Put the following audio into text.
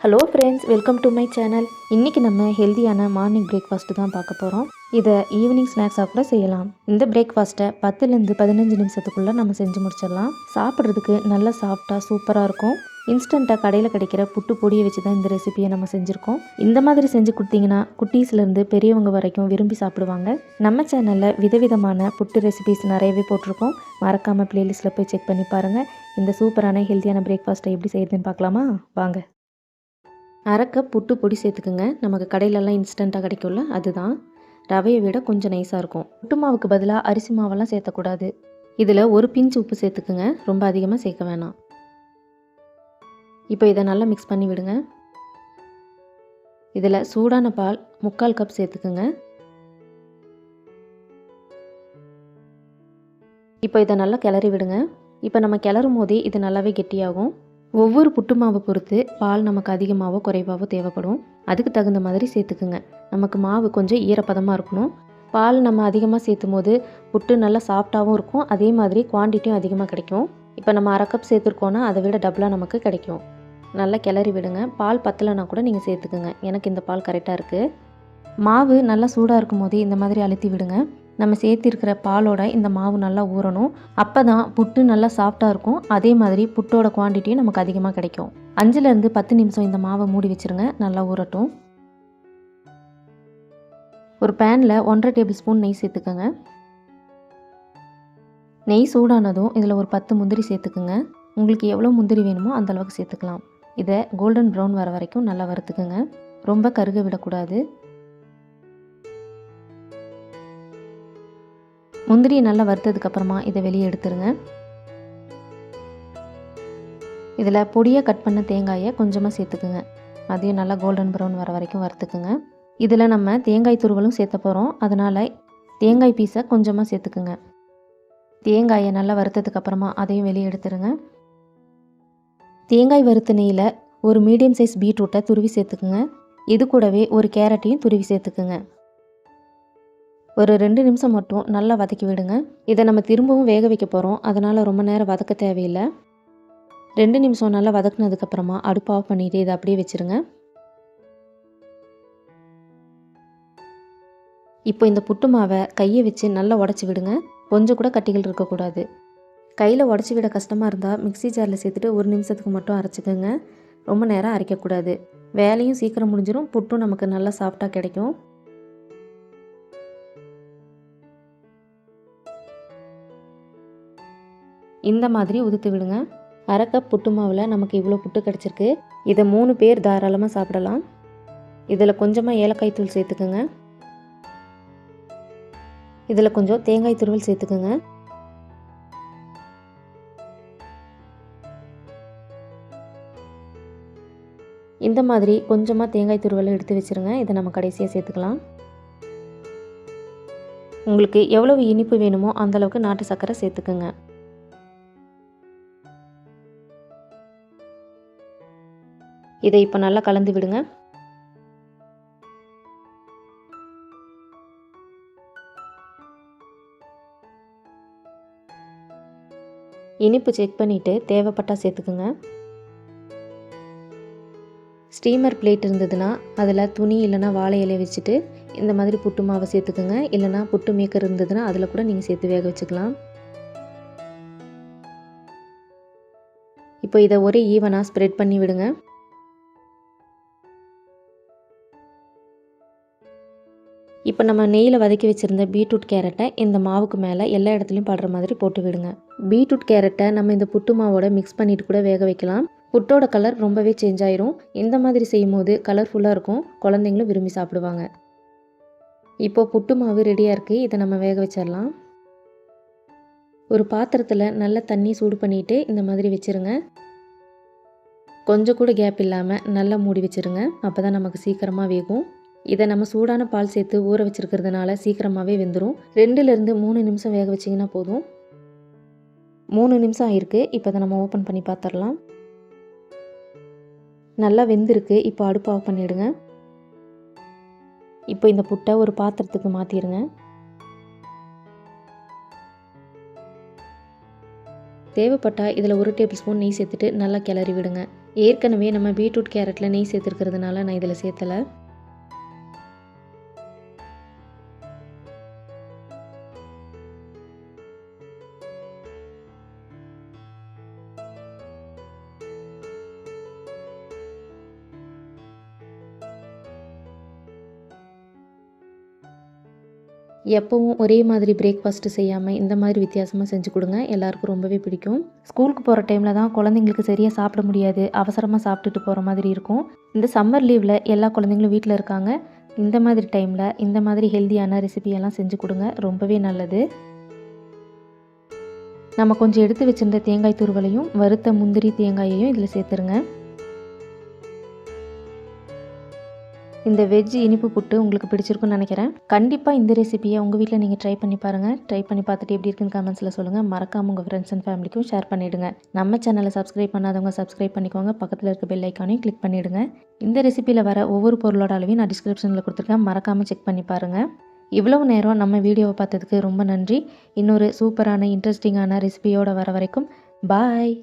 Hello friends, welcome to my channel. இன்றைக்கி நம்ம ஹெல்த்தியான மார்னிங் பிரேக்ஃபாஸ்ட்டு தான் பார்க்க போகிறோம். இதை ஈவினிங் ஸ்நாக்ஸாக கூட செய்யலாம். இந்த பிரேக்ஃபாஸ்ட்டை 10லேருந்து 15 நிமிஷத்துக்குள்ளே நம்ம செஞ்சு முடிச்சிடலாம். சாப்பிட்றதுக்கு நல்லா சாஃப்டாக சூப்பராக இருக்கும். இன்ஸ்டண்ட்டாக கடையில் கிடைக்கிற புட்டு பொடியை வச்சு தான் இந்த ரெசிபியை நம்ம செஞ்சுருக்கோம். இந்த மாதிரி செஞ்சு கொடுத்தீங்கன்னா குட்டீஸ்லேருந்து பெரியவங்க வரைக்கும் விரும்பி சாப்பிடுவாங்க. நம்ம சேனலில் விதவிதமான புட்டு ரெசிபிஸ் நிறையவே போட்டிருக்கோம். மறக்காமல் ப்ளேலிஸ்ட்டில் போய் செக் பண்ணி பாருங்கள். இந்த சூப்பரான ஹெல்த்தியான பிரேக்ஃபாஸ்ட்டை எப்படி செய்யுதுன்னு பார்க்கலாமா? வாங்க. அரை கப் புட்டு பொடி சேர்த்துக்குங்க. நமக்கு கடையிலலாம் இன்ஸ்டண்ட்டாக கிடைக்கும்ல, அதுதான். ரவையை விட கொஞ்சம் நைஸாக இருக்கும். புட்டு மாவுக்கு பதிலாக அரிசி மாவெல்லாம் சேர்த்தக்கூடாது. இதில் ஒரு பிஞ்ச் உப்பு சேர்த்துக்குங்க. ரொம்ப அதிகமாக சேர்க்க வேணாம். இப்போ இதை நல்லா மிக்ஸ் பண்ணி விடுங்க. இதில் சூடான பால் 3/4 கப் சேர்த்துக்குங்க. இப்போ இதை நல்லா கிளறி விடுங்க. இப்போ நம்ம கிளறும் போதே இது நல்லாவே கெட்டியாகும். ஒவ்வொரு புட்டு மாவை பொறுத்து பால் நமக்கு அதிகமாகவோ குறைவாகவோ தேவைப்படும். அதுக்கு தகுந்த மாதிரி சேர்த்துக்குங்க. நமக்கு மாவு கொஞ்சம் ஈரப்பதமாக இருக்கணும். பால் நம்ம அதிகமாக சேர்த்தும் போது புட்டு நல்லா சாஃப்டாகவும் இருக்கும். அதே மாதிரி குவான்டிட்டியும் அதிகமாக கிடைக்கும். இப்போ நம்ம அரை கப் சேர்த்துருக்கோன்னா அதை விட டபுளாக நமக்கு கிடைக்கும். நல்லா கிளறி விடுங்க. பால் பத்தலைனா கூட நீங்கள் சேர்த்துக்குங்க. எனக்கு இந்த பால் கரெக்டாக இருக்குது. மாவு நல்லா சூடாக இருக்கும் போதே இந்த மாதிரி அழுத்தி விடுங்க. நம்ம சேர்த்திருக்கிற பாலோட இந்த மாவு நல்லா ஊறணும். அப்போ தான் புட்டு நல்லா சாஃப்டாக இருக்கும். அதே மாதிரி புட்டோட குவான்டிட்டியும் நமக்கு அதிகமாக கிடைக்கும். 5லேருந்து 10 நிமிஷம் இந்த மாவை மூடி வச்சுருங்க. நல்லா ஊறட்டும். ஒரு பேனில் 1/2 டேபிள் ஸ்பூன் நெய் சேர்த்துக்கோங்க. நெய் சூடானதும் இதில் ஒரு 10 முந்திரி சேர்த்துக்குங்க. உங்களுக்கு எவ்வளோ முந்திரி வேணுமோ அந்த அளவுக்கு சேர்த்துக்கலாம். இதை கோல்டன் ப்ரௌன் வர வரைக்கும் நல்லா வறுத்துக்குங்க. ரொம்ப கருக விடக்கூடாது. முந்திரியை நல்லா வறுத்ததுக்கப்புறமா இதை வெளியே எடுத்துருங்க. இதில் பொடியாக கட் பண்ண தேங்காயை கொஞ்சமாக சேர்த்துக்குங்க. அதையும் நல்லா கோல்டன் ப்ரௌன் வர வரைக்கும் வறுத்துக்குங்க. இதில் நம்ம தேங்காய் துருவலும் சேர்த்த போகிறோம். அதனால் தேங்காய் பீஸை கொஞ்சமாக சேர்த்துக்குங்க. தேங்காயை நல்லா வறுத்ததுக்கப்புறமா அதையும் வெளியே எடுத்துருங்க. தேங்காய் வறுத்த நெய்யில் ஒரு மீடியம் சைஸ் பீட்ரூட்டை துருவி சேர்த்துக்குங்க. இது கூடவே ஒரு கேரட்டையும் துருவி சேர்த்துக்குங்க. ஒரு 2 நிமிஷம் மட்டும் நல்லா வதக்கி விடுங்க. இதை நம்ம திரும்பவும் வேக வைக்க போகிறோம். அதனால் ரொம்ப நேரம் வதக்க தேவையில்லை. 2 நிமிஷம் நல்லா வதக்குனதுக்கப்புறமா அடுப்பு ஆஃப் பண்ணிவிட்டு இதை அப்படியே வச்சுருங்க. இப்போ இந்த புட்டு மாவை கையை வச்சு நல்லா உடச்சி விடுங்க. கொஞ்சம் கூட கட்டிகள் இருக்கக்கூடாது. கையில் உடச்சி விட கஷ்டமாக இருந்தால் மிக்ஸி ஜாரில் சேர்த்துட்டு 1 நிமிஷத்துக்கு மட்டும் அரைச்சிக்கோங்க. ரொம்ப நேரம் அரைக்கக்கூடாது. வேலையும் சீக்கிரம் முடிஞ்சிடும். புட்டும் நமக்கு நல்லா சாஃப்டாக கிடைக்கும். இந்த மாதிரி உதுத்து விடுங்க. அரை கப் புட்டு மாவில் நமக்கு இவ்வளோ புட்டு கிடச்சிருக்கு. இதை 3 பேர் தாராளமாக சாப்பிடலாம். இதில் கொஞ்சமாக ஏலக்காய் தூள் சேர்த்துக்குங்க. இதில் கொஞ்சம் தேங்காய் துருவல் சேர்த்துக்குங்க. இந்த மாதிரி கொஞ்சமாக தேங்காய் துருவல் எடுத்து வச்சுருங்க. இதை நம்ம கடைசியாக சேர்த்துக்கலாம். உங்களுக்கு எவ்வளவு இனிப்பு வேணுமோ அந்தளவுக்கு நாட்டு சர்க்கரை சேர்த்துக்குங்க. இதை இப்போ நல்லா கலந்து விடுங்க. இனிப்பு செக் பண்ணிவிட்டு தேவைப்பட்டால் சேர்த்துக்குங்க. ஸ்டீமர் பிளேட் இருந்ததுன்னா அதில் துணி இல்லைனா வாழை இலையை வச்சுட்டு இந்த மாதிரி புட்டு மாவை சேர்த்துக்குங்க. இல்லைனா புட்டு மேக்கர் இருந்ததுன்னா அதில் கூட நீங்கள் சேர்த்து வேக வச்சுக்கலாம். இப்போ இதை ஒரே ஈவனாக ஸ்ப்ரெட் பண்ணி விடுங்க. இப்போ நம்ம நெய்யில் வதக்கி வச்சுருந்த பீட்ரூட் கேரட்டை இந்த மாவுக்கு மேலே எல்லா இடத்துலையும் படுற மாதிரி போட்டு விடுங்க. பீட்ரூட் கேரட்டை நம்ம இந்த புட்டு மாவோட மிக்ஸ் பண்ணிட்டு கூட வேக வைக்கலாம். புட்டோட கலர் ரொம்பவே சேஞ்ச் ஆயிரும். இந்த மாதிரி செய்யும் போது கலர்ஃபுல்லாக இருக்கும். குழந்தைங்களும் விரும்பி சாப்பிடுவாங்க. இப்போது புட்டு மாவு ரெடியாக இருக்குது. இதை நம்ம வேக வச்சிடலாம். ஒரு பாத்திரத்தில் நல்ல தண்ணி சூடு பண்ணிவிட்டு இந்த மாதிரி வச்சுருங்க. கொஞ்சம் கூட கேப் இல்லாமல் நல்லா மூடி வச்சுருங்க. அப்போ தான் நமக்கு சீக்கிரமாக வேகும். இதை நம்ம சூடான பால் சேர்த்து ஊற வச்சுருக்கிறதுனால சீக்கிரமாகவே வெந்துடும். 2லேருந்து 3 நிமிஷம் வேக வச்சிங்கன்னா போதும். 3 நிமிஷம் ஆயிருக்கு. இப்போ அதை நம்ம ஓப்பன் பண்ணி பார்த்துடலாம். நல்லா வெந்திருக்கு. இப்போ அடுப்பு ஆஃப் பண்ணிவிடுங்க. இப்போ இந்த புட்டை ஒரு பாத்திரத்துக்கு மாற்றிடுங்க. தேவைப்பட்டால் இதில் 1 டேபிள் ஸ்பூன் நெய் சேர்த்துட்டு நல்லா கிளறி விடுங்க. ஏற்கனவே நம்ம பீட்ரூட் கேரட்டில் நெய் சேர்த்துருக்கிறதுனால நான் இதில் சேர்த்தலை. எப்பவும் ஒரே மாதிரி பிரேக்ஃபாஸ்ட்டு செய்யாமல் இந்த மாதிரி வித்தியாசமாக செஞ்சு கொடுங்க. எல்லாருக்கும் ரொம்பவே பிடிக்கும். ஸ்கூலுக்கு போகிற டைமில் தான் குழந்தைங்களுக்கு சரியாக சாப்பிட முடியாது, அவசரமாக சாப்பிட்டுட்டு போகிற மாதிரி இருக்கும். இந்த சம்மர் லீவில் எல்லா குழந்தைங்களும் வீட்டில் இருக்காங்க. இந்த மாதிரி டைமில் இந்த மாதிரி ஹெல்த்தியான ரெசிபியெல்லாம் செஞ்சு கொடுங்க, ரொம்பவே நல்லது. நம்ம கொஞ்சம் எடுத்து வச்சிருந்த தேங்காய் துருவலையும் வறுத்த முந்திரி தேங்காயையும் இதில் சேர்த்துருங்க. இந்த வெஜ் இனிப்பு புட்டு உங்களுக்கு பிடிச்சிருக்குன்னு நினைக்கிறேன். கண்டிப்பாக இந்த ரெசிபியை உங்கள் வீட்டில் நீங்கள் ட்ரை பண்ணி பாருங்கள். ட்ரை பண்ணி பார்த்துட்டு எப்படி இருக்குன்னு கமெண்ட்ஸில் சொல்லுங்கள். மறக்காமல் உங்கள் ஃப்ரெண்ட்ஸ் அண்ட் ஃபேமிலிக்கும் ஷேர் பண்ணிவிடுங்க. நம்ம சேனலை சப்ஸ்கிரைப் பண்ணாதவங்க சப்ஸ்கிரைப் பண்ணிக்கோங்க. பக்கத்தில் இருக்க பெல் ஐக்கானையும் கிளிக் பண்ணிவிடுங்க. இந்த ரெசிபியில் வர ஒவ்வொரு பொருளோட அளவையும் நான் டிஸ்கிரிப்ஷனில் கொடுத்துருக்கேன். மறக்காமல் செக் பண்ணி பாருங்கள். இவ்வளவு நேரம் நம்ம வீடியோவை பார்த்ததுக்கு ரொம்ப நன்றி. இன்னொரு சூப்பரான இன்ட்ரெஸ்டிங்கான ரெசிபியோடு வர வரைக்கும் பாய்.